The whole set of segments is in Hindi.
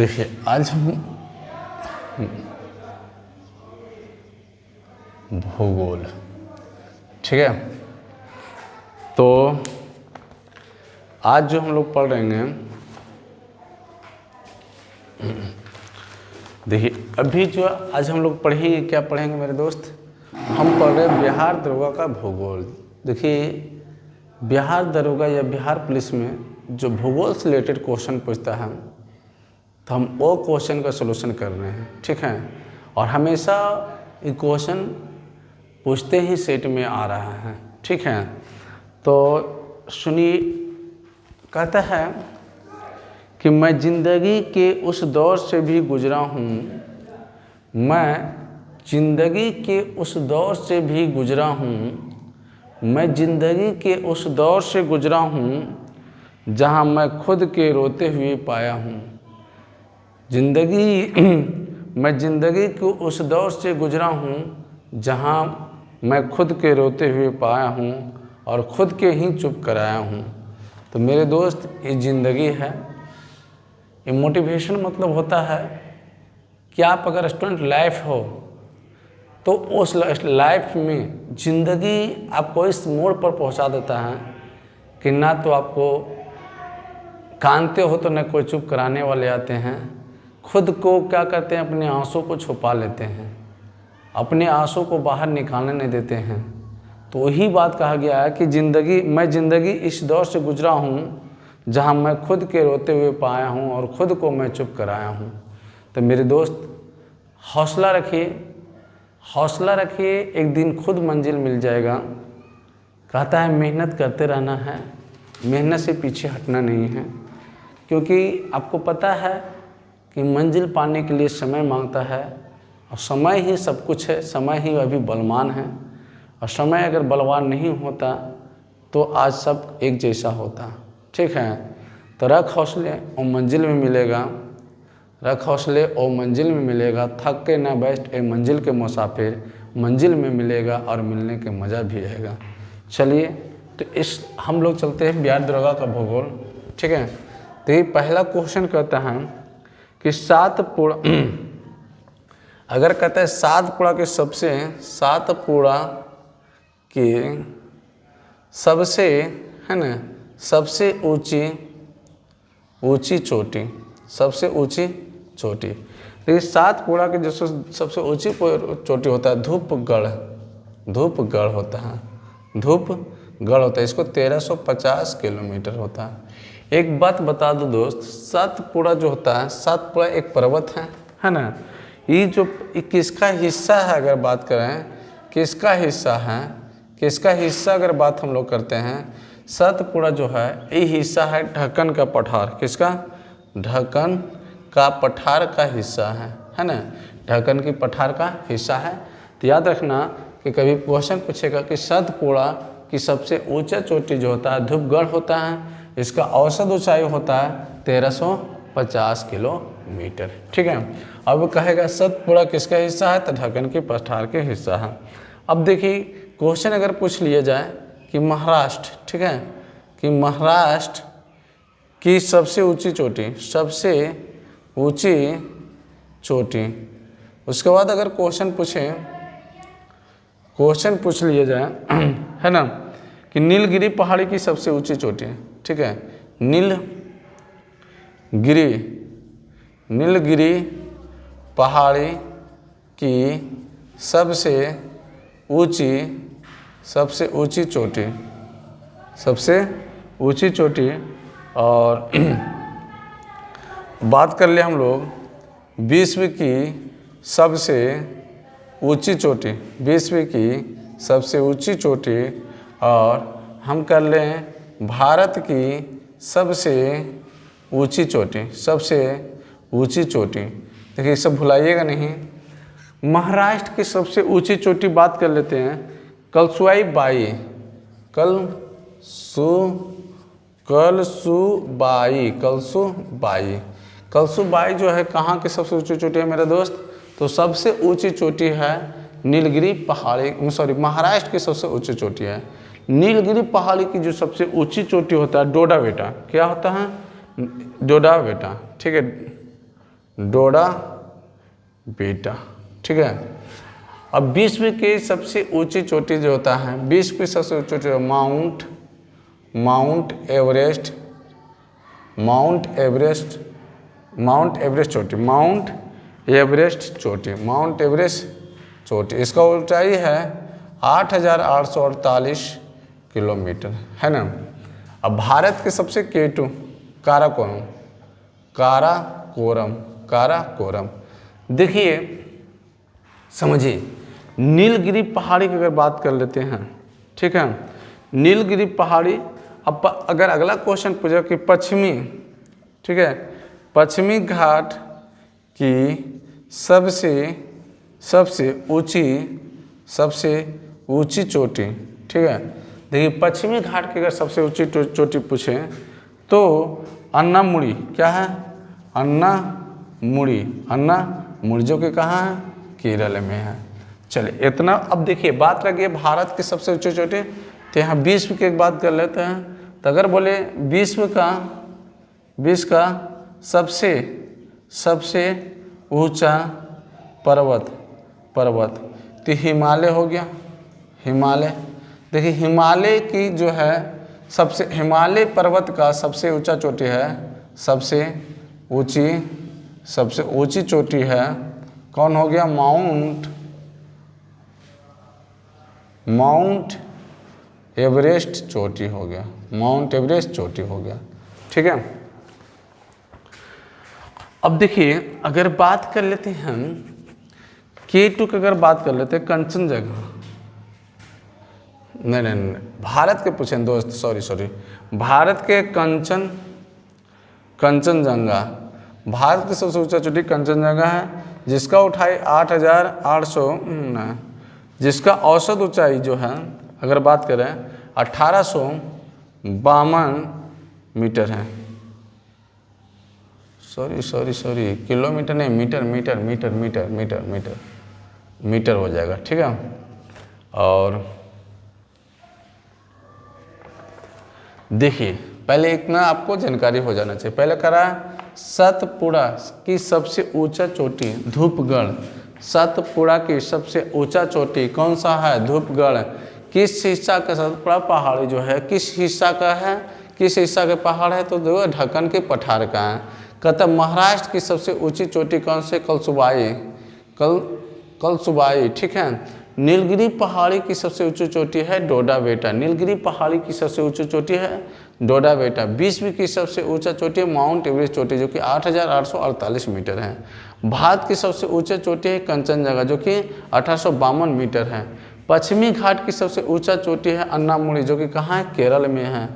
देखिए आज हम भूगोल, ठीक है। तो आज जो हम लोग पढ़ रहे हैं, देखिए अभी जो आज हम लोग पढ़ेंगे, क्या पढ़ेंगे मेरे दोस्त, हम पढ़ रहे हैं बिहार दरोगा का भूगोल। देखिए बिहार दरोगा या बिहार पुलिस में जो भूगोल से रिलेटेड क्वेश्चन पूछता है, तो हम वो क्वेश्चन का सलूशन कर रहे हैं, ठीक है। और हमेशा ये क्वेश्चन पूछते ही सेट में आ रहा है, ठीक है। तो सुनिए, कहता है कि मैं ज़िंदगी के उस दौर से भी गुजरा हूँ, मैं ज़िंदगी के उस दौर से भी गुजरा हूँ, मैं ज़िंदगी के उस दौर से गुजरा हूँ जहाँ मैं खुद के रोते हुए पाया हूँ। मैं ज़िंदगी के उस दौर से गुजरा हूँ जहाँ मैं खुद के रोते हुए पाया हूँ और ख़ुद के ही चुप कराया हूँ। तो मेरे दोस्त, ये ज़िंदगी है। ये मोटिवेशन मतलब होता है कि आप अगर स्टूडेंट लाइफ हो तो उस लाइफ में ज़िंदगी आपको इस मोड़ पर पहुंचा देता है कि ना तो आपको कानते हो तो न कोई चुप कराने वाले आते हैं। खुद को क्या करते हैं, अपने आंसू को छुपा लेते हैं, अपने आंसू को बाहर निकालने नहीं देते हैं। तो वही बात कहा गया है कि मैं ज़िंदगी इस दौर से गुजरा हूँ जहाँ मैं खुद के रोते हुए पाया हूँ और ख़ुद को मैं चुप कराया हूँ। तो मेरे दोस्त, हौसला रखिए, हौसला रखिए, एक दिन खुद मंजिल मिल जाएगा। कहता है मेहनत करते रहना है, मेहनत से पीछे हटना नहीं है, क्योंकि आपको पता है कि मंजिल पाने के लिए समय मांगता है और समय ही सब कुछ है, समय ही अभी बलवान है। और समय अगर बलवान नहीं होता तो आज सब एक जैसा होता, ठीक है। तो रख हौसले और मंजिल में मिलेगा, रख हौसले और मंजिल में मिलेगा, थक के ना बैठ ए मंजिल के मुसाफिर, मंजिल में मिलेगा और मिलने के मज़ा भी आएगा। चलिए, तो इस हम लोग चलते हैं बिहार दरोगा का भूगोल, ठीक है। तो ये पहला क्वेश्चन कहता है कि सातपुड़ा अगर कहता है सातपुड़ा के सबसे है ना, सबसे ऊंची चोटी, सबसे ऊंची चोटी। देखिए सातपुड़ा के जो सबसे ऊंची चोटी होता है धूपगढ़ होता है, धूपगढ़ होता है। इसको 1350 किलोमीटर होता है। एक बात बता दो दोस्त, सातपुड़ा जो होता है, सातपुड़ा एक पर्वत है ना। ये किसका हिस्सा है, अगर बात करें किसका हिस्सा अगर बात हम लोग करते हैं, सातपुड़ा जो है ये हिस्सा है ढक्कन का पठार। किसका? ढक्कन का पठार का हिस्सा है ना, ढक्कन की पठार का हिस्सा है। तो याद रखना कि कभी क्वेश्चन पूछेगा कि सातपुड़ा की सबसे ऊंचा चोटी जो होता है धूपगढ़ होता है, इसका औसत ऊंचाई होता है 1350 किलोमीटर, ठीक है। अब कहेगा सातपुड़ा किसका हिस्सा है, तो ढक्कन के पठार के हिस्सा है। अब देखिए क्वेश्चन अगर पूछ लिया जाए कि महाराष्ट्र, ठीक है, कि महाराष्ट्र की सबसे ऊंची चोटी, उसके बाद अगर क्वेश्चन पूछ लिया जाए है ना, कि नीलगिरी पहाड़ी की सबसे ऊंची चोटी, ठीक है, नीलगिरी पहाड़ी की सबसे ऊंची चोटी। और बात कर ले हम लोग विश्व की सबसे ऊंची चोटी, और हम कर लें भारत की सबसे ऊंची चोटी। देखिए सब भुलाइएगा नहीं। महाराष्ट्र की सबसे ऊंची चोटी बात कर लेते हैं, कलसुआई कलसुबाई जो है कहाँ की सबसे ऊंची चोटी है मेरे दोस्त, तो सबसे ऊंची चोटी है नीलगिरी पहाड़ी, महाराष्ट्र की सबसे ऊंची चोटी है नीलगिरी पहाड़ी की। जो सबसे ऊंची चोटी होता है डोडा बेटा, क्या होता है, डोडा बेटा, ठीक है, डोडा बेटा। ठीक है। अब विश्व की सबसे ऊंची चोटी जो होता है, विश्व की सबसे ऊंची चोटी माउंट एवरेस्ट चोटी। इसका ऊंचाई है 8,848 किलोमीटर, है ना। अब भारत के सबसे केटू काराकोरम। देखिए समझिए, नीलगिरी पहाड़ी की अगर बात कर लेते हैं, ठीक है, नीलगिरी पहाड़ी। अब अगर अगला क्वेश्चन पूछा कि ठीक है, पश्चिमी घाट की सबसे ऊंची चोटी। ठीक है, देखिए पश्चिमी घाट की अगर सबसे ऊंची चोटी पूछे तो अन्नामुड़ी, क्या है, अन्नामुड़ी जो कि कहाँ है, केरल में है। चलिए इतना। अब देखिए बात लगी है भारत की सबसे ऊंची चोटी, तो यहाँ विश्व की एक बात कर लेते हैं। तो अगर बोले विश्व का सबसे ऊंचा पर्वत तो हिमालय हो गया। देखिए हिमालय की जो है हिमालय पर्वत का सबसे ऊंचा चोटी है, सबसे ऊंची चोटी है, कौन हो गया, माउंट एवरेस्ट चोटी हो गया। ठीक है। अब देखिए अगर बात कर लेते हैं K2 की, अगर बात कर लेते हैं कंचनजंगा, नहीं, भारत के पूछें दोस्त, सॉरी, भारत के कंचनजंगा, भारत की सबसे ऊंचा चोटी कंचनजंगा है, जिसका ऊंचाई 8,800, जिसका औसत ऊंचाई जो है अगर बात करें 1852 मीटर है। सॉरी, किलोमीटर नहीं, मीटर हो जाएगा। ठीक है। और देखिए पहले इतना आपको जानकारी हो जाना चाहिए। पहले करा सतपुड़ा की सबसे ऊंचा चोटी धूपगढ़। सतपुड़ा की सबसे ऊंचा चोटी कौन सा है, धूपगढ़। किस हिस्सा का सतपुड़ा पहाड़ी जो है किस हिस्सा का है, किस हिस्सा के पहाड़ है, तो देखो ढक्कन के पठार का है। कहता महाराष्ट्र की सबसे ऊंची चोटी कौन से, कलसुबाई। ठीक है। नीलगिरी पहाड़ी की सबसे ऊंची चोटी है डोडा बेटा। नीलगिरी पहाड़ी की सबसे ऊंची चोटी है डोडा बेटा। विश्व की सबसे ऊंचा चोटी है माउंट एवरेस्ट चोटी, जो कि 8,848 मीटर है। भारत की सबसे ऊंचा चोटी है कंचनजंगा, जो कि 1852 मीटर है। पश्चिमी घाट की सबसे ऊंचा चोटी है अन्नामुड़ी, जो कि कहाँ है, केरल में है।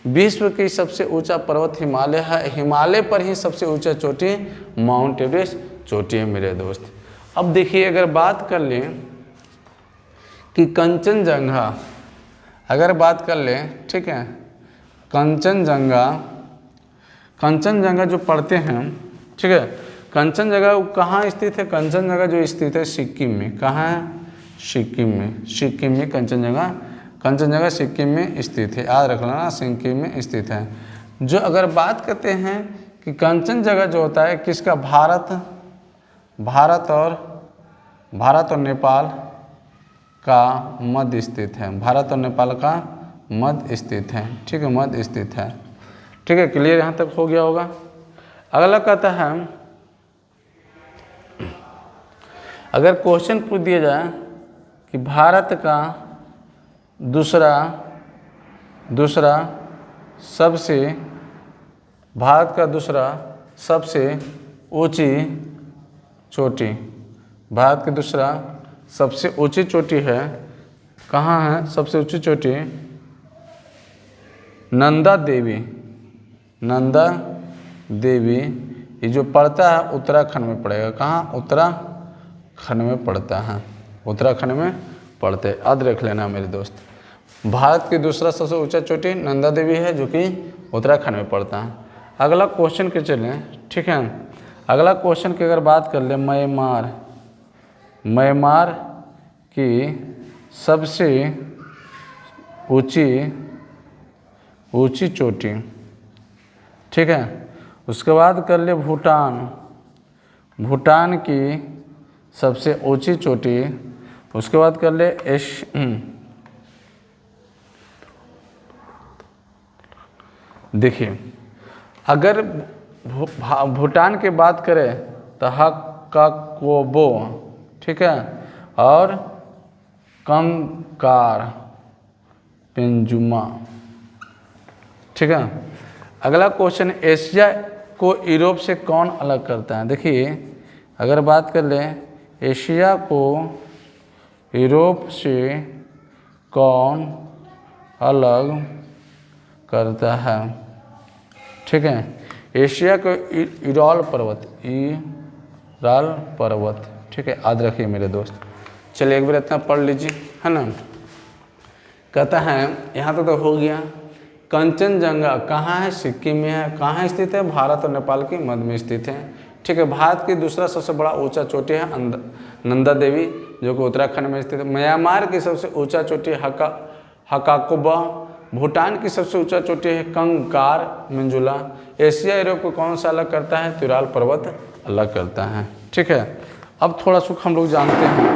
विश्व की सबसे ऊंचा पर्वत हिमालय है। हिमालय पर ही सबसे ऊंचा चोटी माउंट एवरेस्ट चोटी है मेरे दोस्त। अब देखिए अगर बात कर लें कि कंचनजंगा, अगर बात कर लें, ठीक है, कंचनजंगा जो पढ़ते हैं, ठीक है, कंचनजंगा कहाँ स्थित है, कंचनजंगा जो स्थित है सिक्किम में। कहाँ है, सिक्किम में कंचनजंगा सिक्किम में स्थित है। याद रख लेना, सिक्किम में स्थित है। जो अगर बात करते हैं कि कंचनजंगा जो होता है किसका, भारत और नेपाल का मध्य स्थित है। भारत और नेपाल का मध्य स्थित है। ठीक है, मध्य स्थित है। ठीक है, क्लियर यहाँ तक हो गया होगा। अगला कहता है, अगर क्वेश्चन पूछ दिया जाए कि भारत का दूसरा सबसे ऊंची चोटी, भारत की दूसरा सबसे ऊंची चोटी है, कहाँ है सबसे ऊंची चोटी, नंदा देवी। ये जो पड़ता है उत्तराखंड में पड़ेगा। कहाँ, उत्तराखंड में पड़ता है, उत्तराखंड में पड़ते हैं। याद रख लेना मेरे दोस्त। भारत की दूसरा सबसे ऊंचा चोटी नंदा देवी है, जो कि उत्तराखंड में पड़ता है। अगला क्वेश्चन के चलें, ठीक है। अगला क्वेश्चन की अगर बात कर ले, म्यांमार की सबसे ऊंची चोटी, ठीक है। उसके बाद कर ले भूटान की सबसे ऊंची चोटी, उसके बाद कर ले देखिए, अगर भूटान की बात करें तो हक्काकोबो, ठीक है, और कंकार पेंजुमा, ठीक है। अगला क्वेश्चन, एशिया को यूरोप से कौन अलग करता है? देखिए, अगर बात कर लें एशिया को यूरोप से कौन अलग करता है, ठीक है, एशिया को यूराल पर्वत, ठीक है, याद रखिए मेरे दोस्त। चलिए एक बार इतना पढ़ लीजिए, है ना। कहता है यहाँ तो हो गया। कंचनजंगा कहाँ है? सिक्किम में है। कहाँ स्थित है? भारत और नेपाल के मध्य में स्थित है, ठीक है। भारत की दूसरा सबसे बड़ा ऊंचा चोटी है नंदा देवी, जो कि उत्तराखंड में स्थित है। म्यांमार की सबसे ऊंचा चोटी हक्काकोबा। भूटान की सबसे ऊंचा चोटी है कंकार मंजुला। एशिया यूरोप को कौन सा अलग करता है? तिराल पर्वत अलग करता है, ठीक है। अब थोड़ा सुख हम लोग जानते हैं,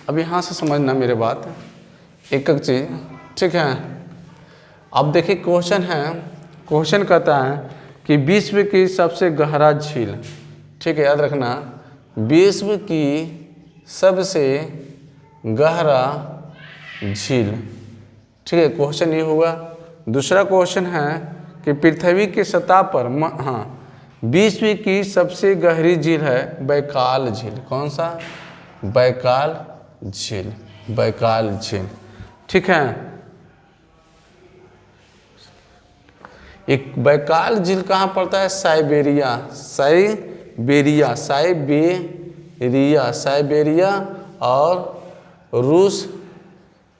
अब यहाँ से समझना मेरे बात, एक एक चीज़, ठीक है। अब देखिए क्वेश्चन है, क्वेश्चन कहता है कि विश्व की सबसे गहरा झील, ठीक है, याद रखना, विश्व की सबसे गहरा झील, ठीक है, क्वेश्चन ये होगा। दूसरा क्वेश्चन है कि पृथ्वी की सतह पर विश्व की सबसे गहरी झील है बैकाल झील। कौन सा? बैकाल झील, बैकाल झील, ठीक है। एक बैकाल झील कहाँ पड़ता है? साइबेरिया, साइबेरिया और रूस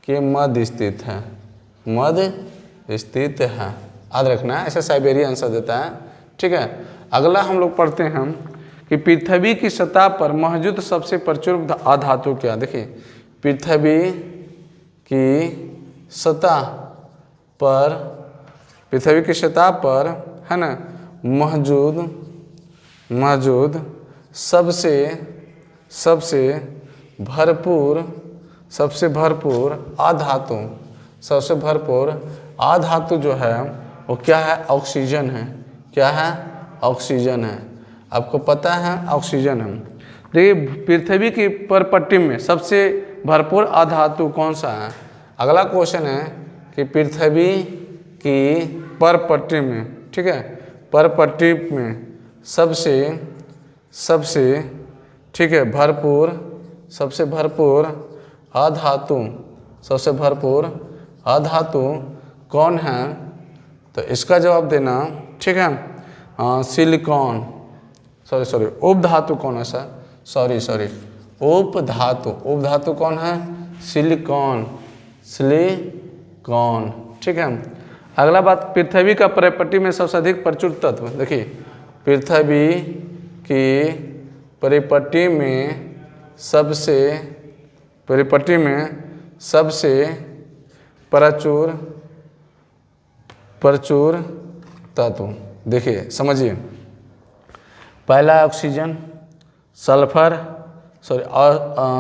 के मध्य स्थित है, मध्य स्थित है, याद रखना है, ऐसा साइबेरिया आंसर देता है, ठीक है। अगला हम लोग पढ़ते हैं कि पृथ्वी की सतह पर मौजूद सबसे प्रचुर अधातु क्या? देखिए, पृथ्वी की सतह पर है ना मौजूद सबसे भरपूर आधातु जो है वो क्या है? ऑक्सीजन है। क्या है? ऑक्सीजन है। आपको पता है ऑक्सीजन है। देखिए, पृथ्वी की परपट्टी में सबसे भरपूर आधातु कौन सा है? अगला क्वेश्चन है कि पृथ्वी की परपट्टी में, ठीक है, परपट्टी में सबसे ठीक है सबसे भरपूर आधातु कौन है? तो इसका जवाब देना, ठीक है, सिलिकॉन, सॉरी उपधातु कौन है सर? सॉरी उपधातु कौन है? सिलिकॉन, ठीक है। अगला बात, पृथ्वी का परिपट्टी में सबसे अधिक प्रचुर तत्व। देखिए, पृथ्वी की परिपट्टी में सबसे प्रचुर तत्व, देखिए समझिए, पहला ऑक्सीजन, सल्फर,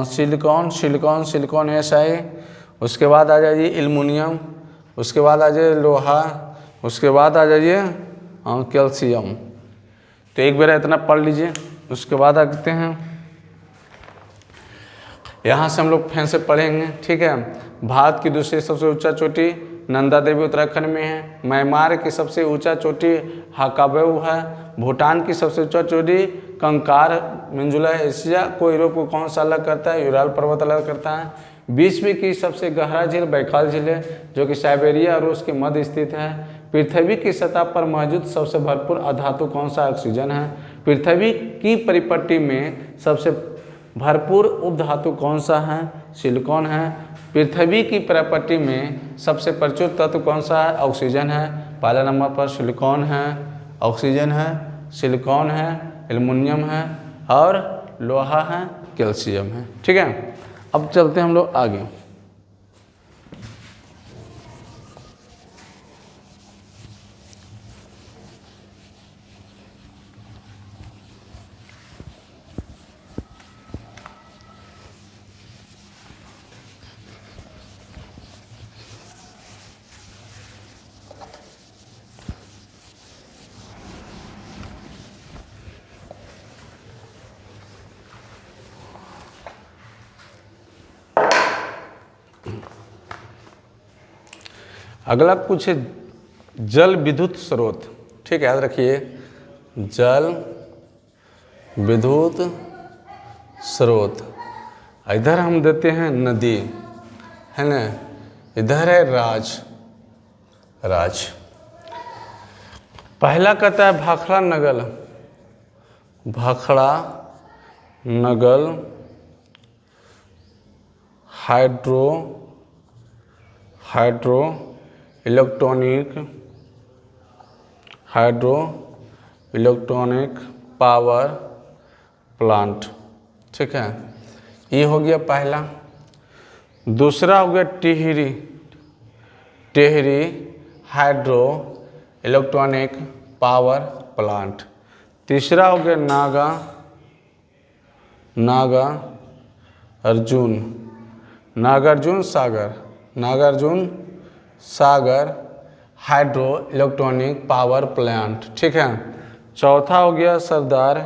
सिलिकॉन SI, उसके बाद आ जाइए एल्युमिनियम, उसके बाद आ जाइए लोहा, उसके बाद आ जाइए कैल्शियम। तो एक बार इतना पढ़ लीजिए, उसके बाद आते हैं यहाँ से हम लोग फिर से पढ़ेंगे, ठीक है। भारत की दूसरी सबसे ऊंचा चोटी नंदा देवी उत्तराखंड में है। म्यांमार की सबसे ऊंचा चोटी हक्काकोबा है। भूटान की सबसे ऊंचा चोटी कंकार मंजुला है। एशिया को यूरोप को कौन सा अलग करता है? यूराल पर्वत अलग करता है। विश्व की सबसे गहरा झील बैकाल झील है, जो कि साइबेरिया और रूस के मध्य स्थित है। पृथ्वी की सतह पर मौजूद सबसे भरपूर अधातु कौन सा? ऑक्सीजन है। पृथ्वी की परिपट्टी में सबसे भरपूर उपधातु कौन सा है? सिलिकॉन है। पृथ्वी की परिपट्टी में सबसे प्रचुर तत्व कौन सा है? ऑक्सीजन है। पहला नंबर पर सिलिकॉन है, ऑक्सीजन है, सिलिकॉन है, एल्युमिनियम है और लोहा है, कैल्शियम है, ठीक है। अब चलते हैं हम लोग आगे। अगला कुछ है जल विद्युत स्रोत। ठीक है, याद रखिए, जल विद्युत स्रोत। इधर हम देते हैं नदी, है ना, इधर है राज। पहला कहता है Bhakra Nangal. Bhakra Nangal hydro electronic power plant. ठीक है, ये हो गया पहला। दूसरा हो गया Tehri hydro electronic power plant. तीसरा हो गया Nagarjuna Sagar hydro electronic power plant. ठीक है, चौथा हो गया Sardar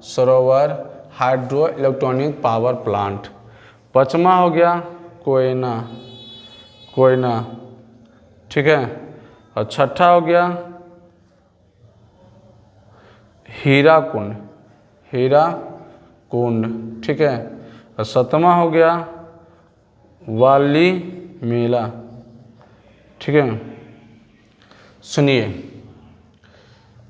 Sarovar hydro electronic power plant. पांचवा हो गया कोयना। ठीक है, और छठा हो गया हीरा कुंड। ठीक है, और सातवां हो गया वाली मेला। ठीक है, सुनिए,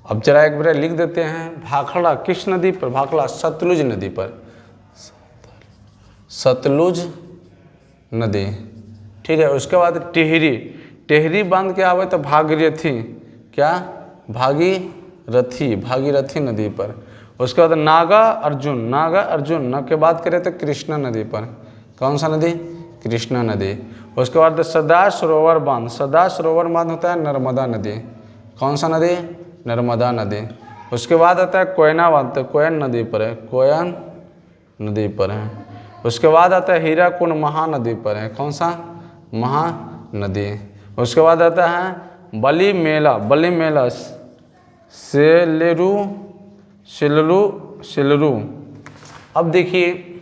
अब जरा एक बार लिख देते हैं। भाखड़ा किस नदी पर? भाखड़ा सतलुज नदी पर, सतलुज नदी। ठीक है, उसके बाद टेहरी बांध के आवे तो भागीरथी, क्या? भागीरथी नदी पर। उसके बाद नागा अर्जुन न के बात करें तो कृष्णा नदी पर। कौन सा नदी? कृष्णा नदी। उसके बाद सरदार सरोवर बांध होता है नर्मदा नदी। कौन सा नदी? नर्मदा नदी। उसके बाद आता है कोयना बांध, तो कोयन नदी पर है। उसके बाद आता है हीराकुंड महानदी पर है। कौन सा? महानदी। उसके बाद आता है बली मेला सिलरू। अब देखिए,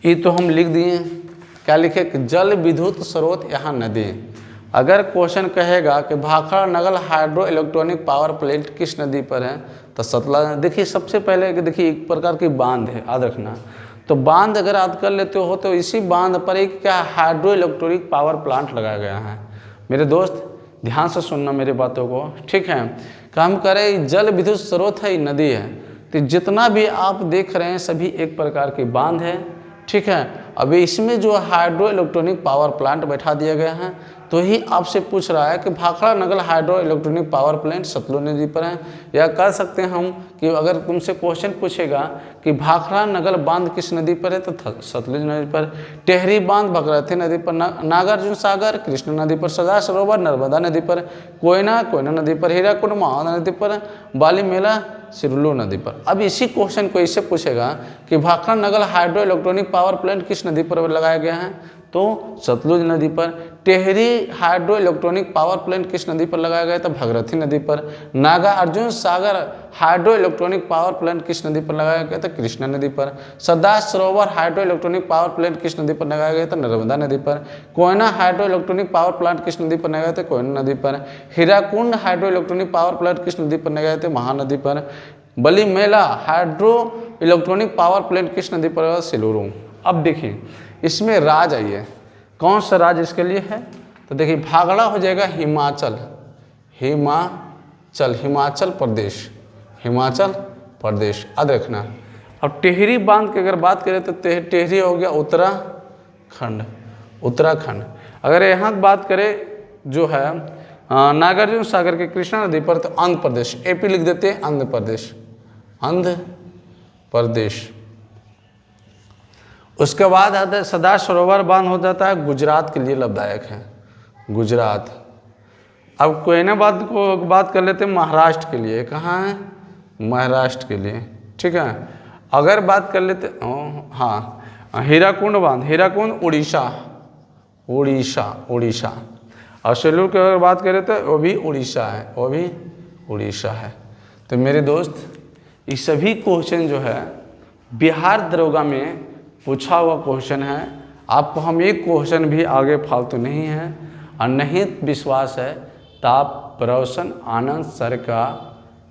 ये तो हम लिख दिए, क्या लिखे? जल विद्युत स्रोत यहाँ नदी। अगर क्वेश्चन कहेगा कि Bhakra Nangal hydro electronic power plant किस नदी पर है, तो सतलज। देखिए, सबसे पहले देखिए एक प्रकार की बांध है, याद रखना। तो बांध अगर याद कर लेते हो तो इसी बांध पर एक क्या हाइड्रो इलेक्ट्रॉनिक पावर प्लांट लगाया गया है। मेरे दोस्त ध्यान से सुनना मेरी बातों को, ठीक है। काम करें, जल विद्युत स्रोत है, नदी है, तो जितना भी आप देख रहे हैं सभी एक प्रकार की बांध है, ठीक है। अभी इसमें जो हाइड्रो इलेक्ट्रॉनिक पावर प्लांट बैठा दिया गया है, तो ही आपसे पूछ रहा है कि Bhakra Nangal hydro electronic power plant Sutlej नदी पर है। या कर सकते हैं हम कि अगर तुमसे क्वेश्चन पूछेगा कि भाखड़ा नगल बांध किस नदी पर है, तो सतलुज नदी पर। टेहरी बांध भागीरथी नदी पर, नागार्जुन सागर कृष्ण नदी पर, सरदार सरोवर नर्मदा नदी पर, कोयना नदी पर, हीराकुंड महानदी नदी पर, बाली मेला सिरलू नदी पर। अब इसी क्वेश्चन को इससे पूछेगा कि Bhakra Nangal hydro electronic power plant किस नदी पर लगाया गया है, तो सतलुज नदी पर। Tehri hydro electronic power plant किस नदी पर लगाया गया, तो भागीरथी नदी पर। Nagarjuna Sagar hydro electronic power plant किस नदी पर लगाया गया, तो कृष्णा नदी पर। Sardar Sarovar hydro electronic power plant किस नदी पर लगाया गया, तो नर्मदा नदी पर। Koyna hydro electronic power plant किस नदी पर लगाया गया, तो कोयना नदी पर। Hirakud hydro electronic power plant किस नदी पर लगाया गया, तो महानदी पर। बली मेला हाइड्रो इलेक्ट्रॉनिक पावर प्लांट किस नदी पर, सिलूरू। अब देखिए, इसमें राज आइए, कौन सा राज इसके लिए है, तो देखिए भाखड़ा हो जाएगा हिमाचल प्रदेश, याद रखना। अब टेहरी बांध की अगर बात करें तो टेहरी हो गया उत्तराखंड। अगर यहाँ की बात करें जो है नागार्जुन सागर के कृष्णा नदी पर, तो आंध्र प्रदेश, एपी लिख देते हैं, आंध्र प्रदेश। उसके बाद आता है सरदार सरोवर बांध हो जाता है गुजरात के लिए लाभदायक है, गुजरात। अब कोयना बांध को बात कर लेते हैं महाराष्ट्र के लिए, कहाँ है, महाराष्ट्र के लिए, ठीक है। अगर बात कर लेते हीराकुंड बांध, हीराकुंड उड़ीसा। और सिलूर की अगर बात करें तो वो भी उड़ीसा है, तो मेरे दोस्त ये सभी क्वेश्चन जो है बिहार दरोगा में पूछा हुआ क्वेश्चन है। आपको हम एक क्वेश्चन भी आगे फालतू नहीं है और नहीं विश्वास है तो आप रोशन आनंद सर का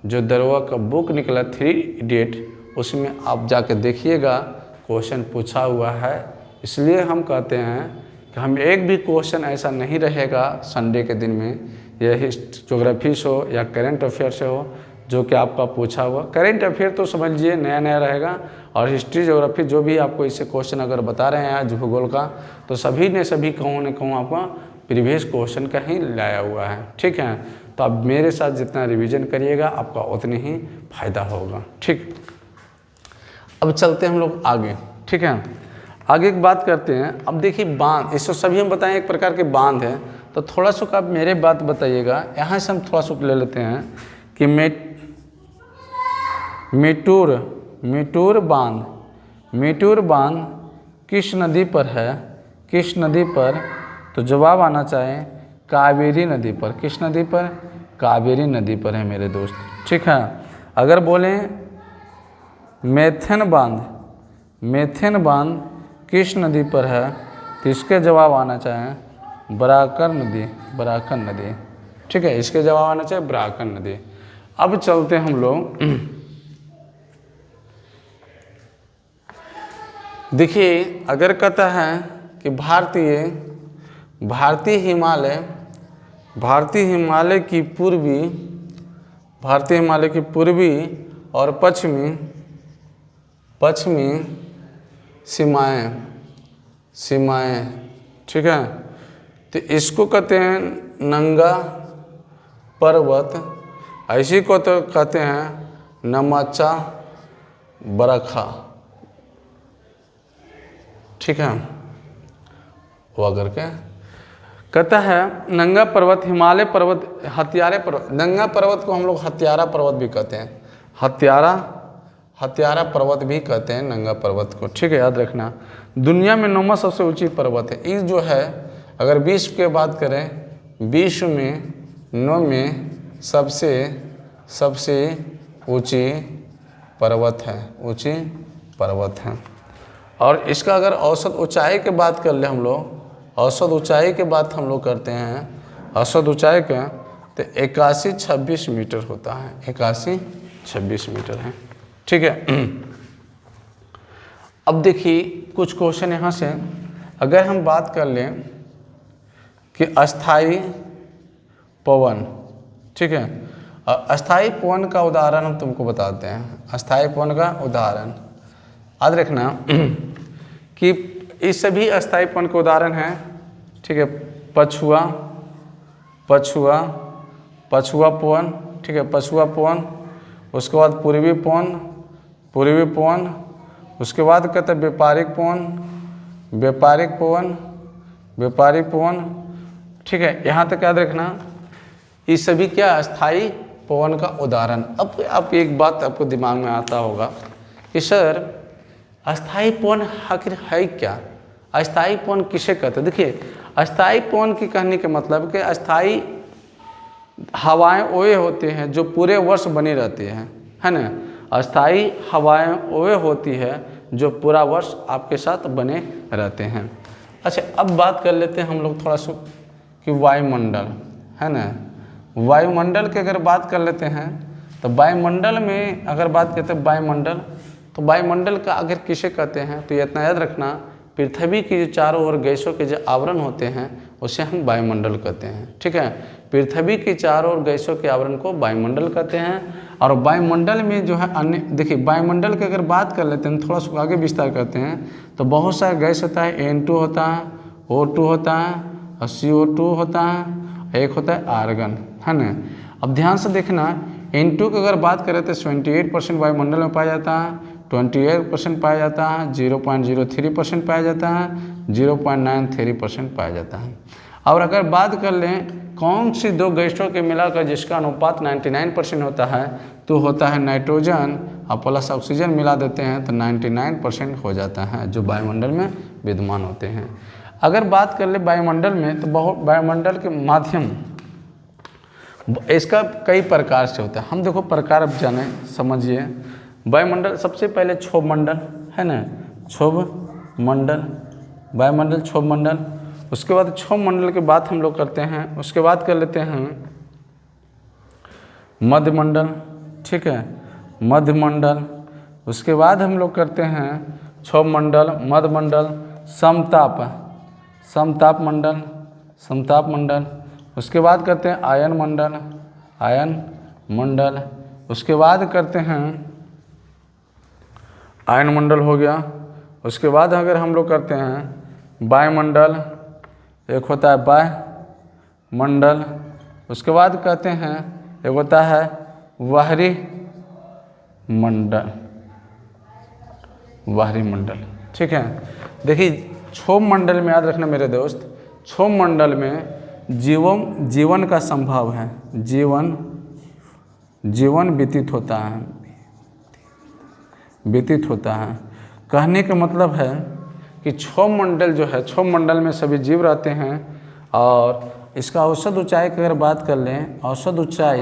जो दरोगा का बुक निकला 3 इडियट, उसमें आप जाकर देखिएगा, क्वेश्चन पूछा हुआ है। इसलिए हम कहते हैं कि हम एक भी क्वेश्चन ऐसा नहीं रहेगा संडे के दिन में, यह ज्योग्राफी से हो या करेंट अफेयर से हो, जो कि आपका पूछा हुआ। करेंट अफेयर तो समझ लीजिए नया नया रहेगा, और हिस्ट्री ज्योग्राफी जो भी आपको इससे क्वेश्चन अगर बता रहे हैं आज भूगोल का, तो सभी ने सभी कहूँ न कहूँ आपका प्रीवियस क्वेश्चन का ही लाया हुआ है। ठीक है, तो आप मेरे साथ जितना रिवीजन करिएगा आपका उतनी ही फायदा होगा। ठीक, अब चलते हैं हम लोग आगे। ठीक है, आगे एक बात करते हैं। अब देखिए बांध, इसको सभी हम बताएं एक प्रकार के बांध है, तो थोड़ा सा आप मेरे बात बताइएगा। यहाँ से हम थोड़ा सा ले लेते हैं कि मीटूर बांध किस नदी पर है, किस नदी पर, तो जवाब आना चाहे कावेरी नदी पर। किस नदी पर? कावेरी नदी पर है मेरे दोस्त। ठीक है, अगर बोलें मेथेन बांध किस नदी पर है, तो इसके जवाब आना चाहे बराकर नदी। ठीक है, इसके जवाब आना चाहिए बराकर नदी। अब चलते हैं हम लोग, देखिए अगर कहता है कि भारतीय हिमालय की पूर्वी और पश्चिमी सीमाएं। ठीक है, तो इसको कहते हैं नंगा पर्वत, ऐसी को तो कहते हैं नमाचा बरखा। ठीक है, वो अगर के कहता है नंगा पर्वत, हिमालय पर्वत, हत्यारे पर्वत। नंगा पर्वत को हम लोग हत्यारा पर्वत भी कहते हैं, हत्यारा पर्वत भी कहते हैं नंगा पर्वत को। ठीक है, याद रखना। दुनिया में 9वां सबसे ऊंची पर्वत है। ये जो है अगर विश्व की बात करें, विश्व में 9 में सबसे ऊंची पर्वत है। और इसका अगर औसत ऊंचाई की बात कर ले हम लोग, औसत ऊंचाई की बात हम लोग करते हैं, औसत ऊंचाई का तो 8126 मीटर होता है, 8126 मीटर है। ठीक है, अब देखिए कुछ क्वेश्चन यहाँ से अगर हम बात कर लें कि अस्थाई पवन। ठीक है, अस्थाई पवन का उदाहरण हम तुमको बताते हैं। अस्थाई पवन का उदाहरण याद रखना कि इस सभी अस्थाई पवन के उदाहरण हैं। ठीक है, पछुआ पवन। ठीक है, पछुआ पवन, उसके बाद पूर्वी पवन, उसके बाद कहते हैं व्यापारिक पवन। ठीक है, यहाँ तक याद रखना, ये सभी क्या अस्थाई पवन का उदाहरण। अब आप एक बात आपको दिमाग में आता होगा कि सर अस्थाई पवन आखिर है क्या, अस्थाई पवन किसे कहते हैं? देखिए अस्थाई पवन की कहने के मतलब कि अस्थाई हवाएं ओए होते हैं जो पूरे वर्ष बनी रहती हैं, है ना। अस्थाई हवाएं ओए होती है जो पूरा वर्ष आपके साथ बने रहते हैं। अच्छा, अब बात कर लेते हैं हम लोग थोड़ा सा कि वायुमंडल, है ना। वायुमंडल की अगर बात कर लेते हैं तो वायुमंडल में अगर बात करते हैं वायुमंडल, तो वायुमंडल का अगर किसे कहते हैं तो ये इतना याद रखना, पृथ्वी की जो चारों ओर गैसों के जो आवरण होते हैं उसे हम वायुमंडल कहते हैं। ठीक है, पृथ्वी की चारों ओर गैसों के आवरण को वायुमंडल कहते हैं। और वायुमंडल में जो है अन्य, देखिए वायुमंडल की अगर बात कर लेते हैं थोड़ा सा आगे विस्तार करते हैं तो बहुत सारा गैस होता है। N2 होता है, O2 होता है और CO2 होता है, एक होता है आर्गन, है ना। अब ध्यान से देखना, N2 की अगर बात करें तो 28% वायुमंडल में पाया जाता है, 28% पाया जाता है, 0.03% पाया जाता है, 0.93% पाया जाता है। और अगर बात कर लें कौन सी दो गैसों के मिलाकर जिसका अनुपात 99% होता है तो होता है नाइट्रोजन, और प्लस ऑक्सीजन मिला देते हैं तो 99% हो जाता है जो वायुमंडल में विद्यमान होते हैं। अगर बात कर ले वायुमंडल में तो बहुत वायुमंडल के माध्यम इसका कई प्रकार से होता है। हम देखो प्रकार अब जाने समझिए, वायुमंडल सबसे पहले क्षोभ मंडल है ना, क्षोभ मंडल, वायुमंडल, क्षोभ मंडल। उसके बाद क्षोभ मंडल की बात हम लोग करते हैं, उसके बाद कर लेते हैं मध्यमंडल, ठीक है, मध्यमंडल। उसके बाद हम लोग करते हैं क्षोभ मंडल, मध्यमंडल, समताप, समताप मंडल, समताप मंडल। उसके बाद करते हैं आयन मंडल, आयन मंडल। उसके बाद करते हैं आयन मंडल हो गया। उसके बाद अगर हम लोग करते हैं वायुमंडल, एक होता है वायुमंडल। उसके बाद कहते हैं एक होता है बाहरी मंडल, बाहरी मंडल, ठीक है। देखिए क्षोभ मंडल में याद रखना मेरे दोस्त, क्षोभ मंडल में जीवन का संभव है, जीवन व्यतीत होता है, व्यतीत होता है। कहने का मतलब है कि क्षोभ मंडल जो है, क्षोभ मंडल में सभी जीव रहते हैं। और इसका औसत ऊंचाई की अगर बात कर लें, औसत ऊंचाई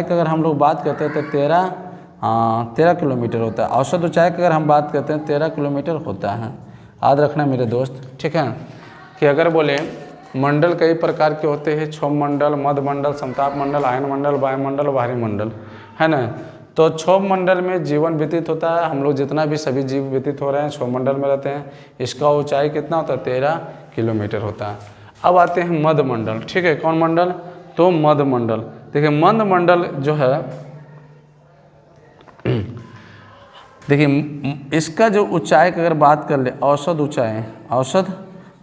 की अगर हम लोग बात करते हैं तो 13 किलोमीटर होता है। औसत ऊंचाई की अगर हम बात करते हैं 13 किलोमीटर होता है। याद रखना मेरे दोस्त, ठीक है। कि अगर बोले मंडल कई प्रकार के होते हैं, क्षोभ मंडल, मध्य मंडल, समताप मंडल, आयन मंडल, वायुमंडल, बाहरी मंडल, है ना। तो क्षोभ मंडल में जीवन व्यतीत होता है, हम लोग जितना भी सभी जीव व्यतीत हो रहे हैं क्षोभ मंडल में रहते हैं। इसका ऊंचाई कितना होता है? 13 किलोमीटर होता है। अब आते हैं मध्य मंडल, ठीक है। कौन मंडल? तो मध्य मंडल। देखिए मध्य मंडल जो है, देखिए इसका जो ऊंचाई की अगर बात कर ले, औसत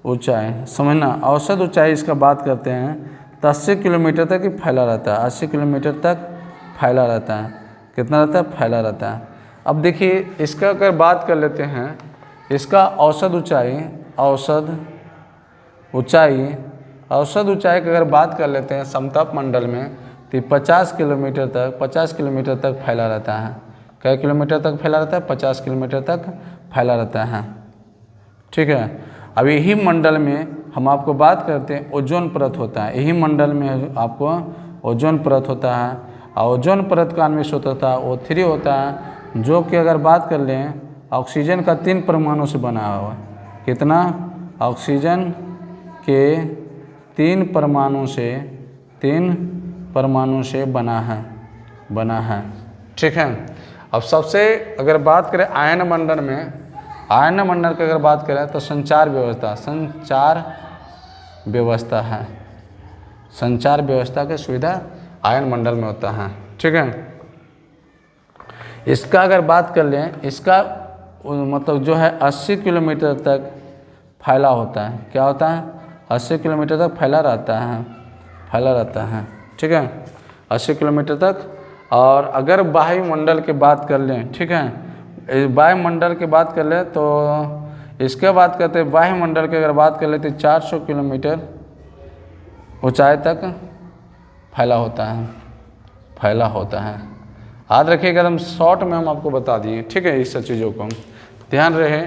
ऊंचाई समझना, औसत ऊंचाई इसका बात करते हैं तो 80 किलोमीटर तक ही फैला रहता है, 80 किलोमीटर तक फैला रहता है। कितना रहता है? फैला रहता है। अब देखिए इसका अगर बात कर लेते हैं, इसका औसत ऊंचाई की अगर बात कर लेते हैं समताप मंडल में तो 50 किलोमीटर तक फैला रहता है। कई किलोमीटर तक फैला रहता है? 50 किलोमीटर तक फैला रहता है, ठीक है। अब यही मंडल में हम आपको बात करते हैं ओजोन परत होता है, यही मंडल में आपको ओजोन परत होता है। और ओजोन परत का अन्वेष होता है O3 होता है, जो कि अगर बात कर लें ऑक्सीजन का 3 परमाणु से बना हुआ है। कितना? ऑक्सीजन के 3 परमाणु से बना है, ठीक है। अब सबसे अगर बात करें आयन मंडल में, आयन मंडल की अगर बात करें तो संचार व्यवस्था की सुविधा आयन मंडल में होता है, ठीक है। इसका अगर बात कर लें, इसका मतलब जो है 80 किलोमीटर तक फैला होता है। क्या होता है? 80 किलोमीटर तक फैला रहता है, ठीक है, 80 किलोमीटर तक। और अगर वायुमंडल की बात कर लें, ठीक है, वायुमंडल की बात कर लें तो इसके बात करते हैं वायुमंडल की अगर बात कर लेते 400 किलोमीटर ऊंचाई तक फैला होता है। याद रखिएगा, एकदम शॉर्ट में हम आपको बता दिए, ठीक है। इस सब चीज़ों को ध्यान रहे।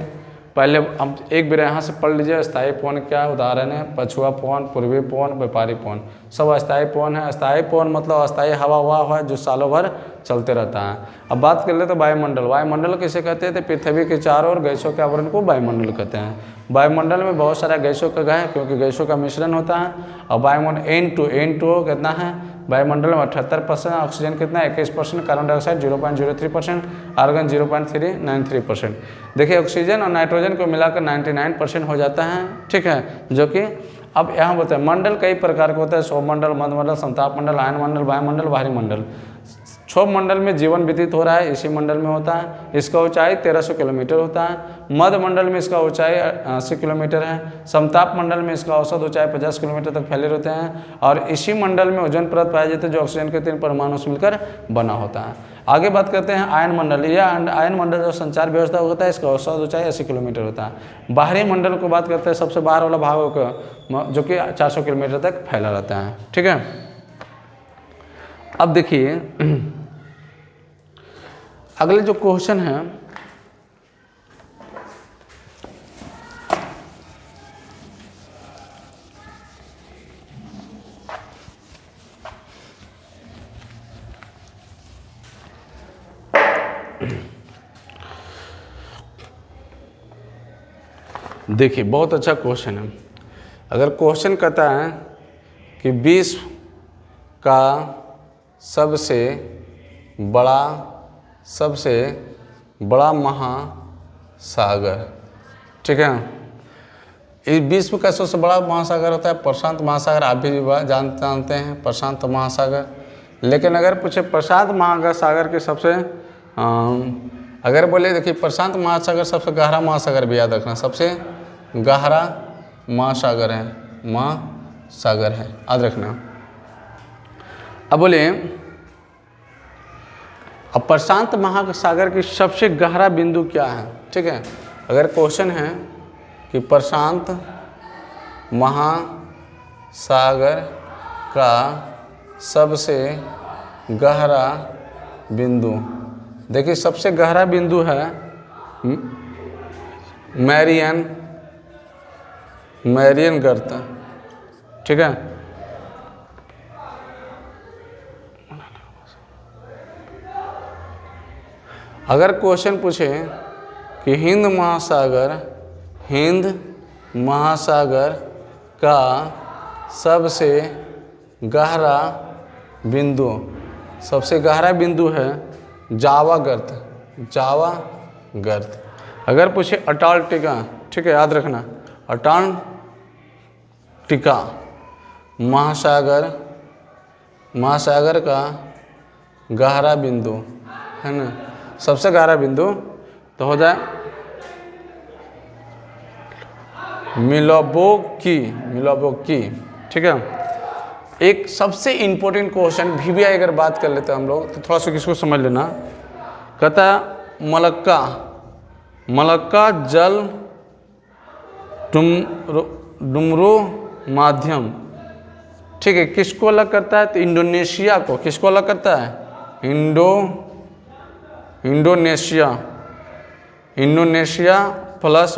पहले हम एक बार यहाँ से पढ़ लीजिए स्थायी पवन क्या उदाहरण है। पछुआ पवन, पूर्वी पवन, व्यापारी पवन, सब अस्थायी पवन है। अस्थायी पवन मतलब अस्थायी हवा है जो सालों भर चलते रहता है। अब बात कर ले तो वायुमंडल, वायुमंडल किसे कहते हैं? तो पृथ्वी के चारों ओर गैसों के आवरण को वायुमंडल कहते हैं। वायुमंडल में बहुत सारा गैसों का है, क्योंकि गैसों का मिश्रण होता है। और वायुमंडल N2 कितना है? वायुमंडल में 78%, ऑक्सीजन कितना? 21%, कार्बन डाइऑक्साइड 0.03%, आर्गन 0.393%। देखिए ऑक्सीजन और नाइट्रोजन को मिलाकर 99% हो जाता है, ठीक है। जो कि अब यहाँ बोलते हैं मंडल कई प्रकार के होते हैं, क्षोभ मंडल, मध्य मंडल, समताप मंडल, आयन मंडल, वायुमंडल, बाहरी मंडल। क्षोभ मंडल में जीवन व्यतीत हो रहा है, इसी मंडल में होता है। इसका ऊंचाई 1300 किलोमीटर होता है। मध्य मंडल में इसका ऊंचाई 80 किलोमीटर है। समताप मंडल में इसका औसत ऊंचाई 50 किलोमीटर तक फैले रहते हैं। और इसी मंडल में ओजोन परत पाया जाता है, जो ऑक्सीजन के 3 परमाणु से मिलकर बना होता है। आगे बात करते हैं आयन मंडल। यह आयन मंडल जो संचार व्यवस्था होता है, इसका औसत ऊंचाई 80 किलोमीटर होता है। बाहरी मंडल को बात करते हैं, सबसे बाहर वाला भाग का, जो कि 400 किलोमीटर तक फैला रहता है, ठीक है। अब देखिए अगले जो क्वेश्चन है, देखिए बहुत अच्छा क्वेश्चन है। अगर क्वेश्चन कहता है कि विश्व का सबसे बड़ा महासागर, ठीक है, इस विश्व का सबसे बड़ा महासागर होता है प्रशांत महासागर। आप भी जानते हैं प्रशांत महासागर। लेकिन अगर पूछे प्रशांत महासागर के सबसे अगर बोले देखिए प्रशांत महासागर सबसे गहरा महासागर भी याद रखना, सबसे गहरा महासागर है, याद रखना। अब बोले अब प्रशांत महासागर की सबसे गहरा बिंदु क्या है, ठीक है। अगर क्वेश्चन है कि प्रशांत महासागर का सबसे गहरा बिंदु, देखिए सबसे गहरा बिंदु है मैरियन गर्त, ठीक है। अगर क्वेश्चन पूछे कि हिंद महासागर का सबसे गहरा बिंदु है जावा गर्त। अगर पूछे अंटार्कटिका, ठीक है, याद रखना अंटार्कटिका महासागर का गहरा बिंदु है ना, सबसे गहरा बिंदु तो हो जाए मिलोवोकी, ठीक है। एक सबसे इम्पोर्टेंट क्वेश्चन VVI अगर बात कर लेते हैं हम लोग तो थोड़ा सा किसको समझ लेना। कहता है मलक्का जल डुमरू माध्यम, ठीक है, किसको अलग करता है तो इंडोनेशिया को। किसको अलग करता है? इंडोनेशिया प्लस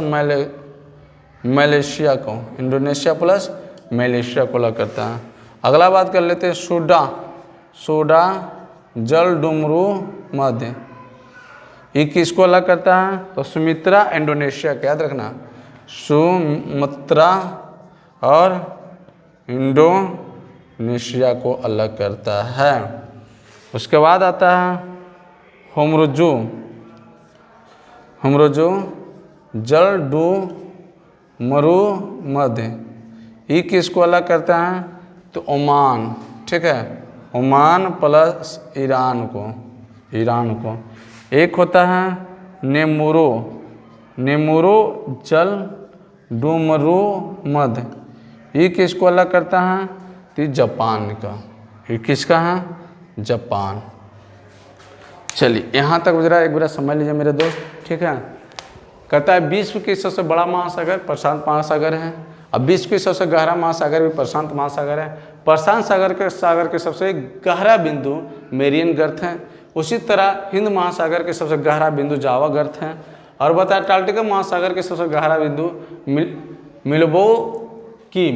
मलेशिया को, इंडोनेशिया प्लस मलेशिया को अलग करता है। अगला बात कर लेते हैं सोडा जल डुमरू मध्य, ये किसको अलग करता है तो सुमित्रा इंडोनेशिया का, याद रखना सुमित्रा और इंडोनेशिया को अलग करता है। उसके बाद आता है होमरुजु जल डुमरू मध्य, ये किसको अलग करता है तो ओमान, ठीक है, ओमान प्लस ईरान को। एक होता है नेमुरो जल डुमरू मध्य, ये किसको अलग करता है तो जापान का। ये किसका है? जापान। चलिए यहाँ तक जरा एक बार समझ लीजिए मेरे दोस्त, ठीक है। कहता है विश्व की सबसे बड़ा महासागर प्रशांत महासागर है। अब विश्व की सबसे गहरा महासागर भी प्रशांत महासागर है। प्रशांत सागर के सबसे गहरा बिंदु मेरियन गर्त है। उसी तरह हिंद महासागर के सबसे गहरा बिंदु जावा गर्त है। और बताया अंटार्कटिका महासागर के सबसे गहरा बिंदु मिलोवोकी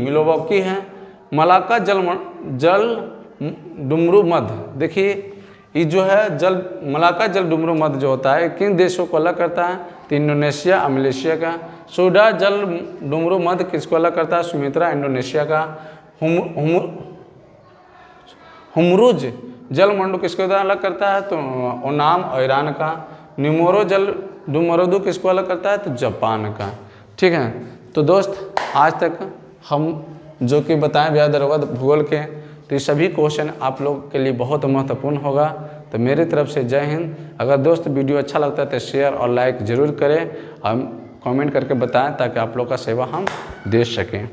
है। मलाक्का जल डुमरू मध्य, देखिए ये जो है मलाक्का जल डुमरू मध्य जो होता है किन देशों को अलग करता है तो इंडोनेशिया और मलेशिया का। सोडा जल डुमरू मध्य किसको अलग करता है? सुमित्रा इंडोनेशिया का। हुमरुज जल मंडू किसको अलग करता है तो ओमान और ईरान का। निमोरो जल डुमरुदु किसको अलग करता है तो जापान का, ठीक है। तो दोस्त आज तक हम जो कि बताएं व्याकरण भूगोल के, तो ये सभी क्वेश्चन आप लोग के लिए बहुत महत्वपूर्ण होगा। तो मेरी तरफ से जय हिंद। अगर दोस्त वीडियो अच्छा लगता है तो शेयर और लाइक ज़रूर करें और कमेंट करके बताएं ताकि आप लोग का सेवा हम दे सकें।